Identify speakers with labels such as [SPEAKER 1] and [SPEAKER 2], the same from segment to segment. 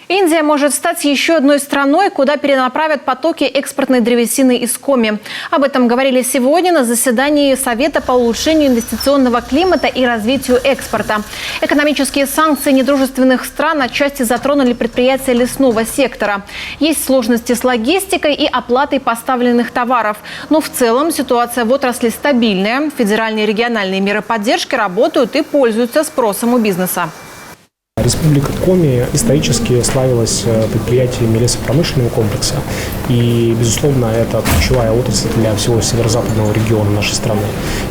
[SPEAKER 1] Индия может стать еще одной страной, куда перенаправят потоки экспортной древесины из Коми. Об этом говорили сегодня на заседании Совета по улучшению инвестиционного климата и развитию экспорта. Экономические санкции недружественных стран отчасти затронули предприятия лесного сектора. Есть сложности с логистикой и оплатой поставленных товаров. Но в целом ситуация в отрасли стабильная. Федеральные и региональные меры поддержки работают и пользуются спросом у бизнеса.
[SPEAKER 2] Республика Коми исторически славилась предприятиями лесопромышленного комплекса. И, безусловно, это ключевая отрасль для всего северо-западного региона нашей страны.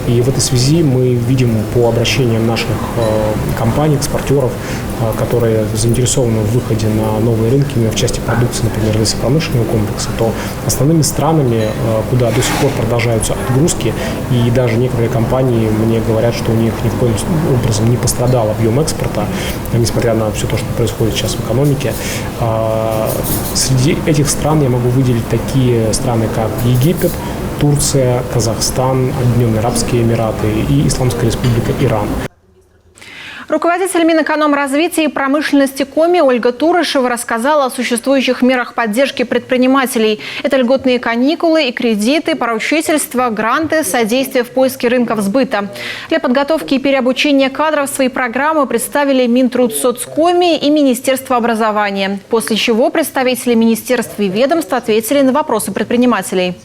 [SPEAKER 2] И в этой связи мы видим по обращениям наших компаний, экспортеров, которые заинтересованы в выходе на новые рынки, в части продукции, например, лесопромышленного комплекса, то основными странами, куда до сих пор продолжаются отгрузки, и даже некоторые компании мне говорят, что у них ни в коем образом не пострадал объем экспорта, несмотря на все то, что происходит сейчас в экономике. Среди этих стран я могу выделить такие страны, как Египет, Турция, Казахстан, Объединенные Арабские Эмираты и Исламская Республика Иран.
[SPEAKER 1] Руководитель Минэкономразвития и промышленности Коми Ольга Турышева рассказала о существующих мерах поддержки предпринимателей. Это льготные каникулы и кредиты, поручительства, гранты, содействие в поиске рынков сбыта. Для подготовки и переобучения кадров свои программы представили Минтрудсоцкоми и Министерство образования. После чего представители министерств и ведомств ответили на вопросы предпринимателей.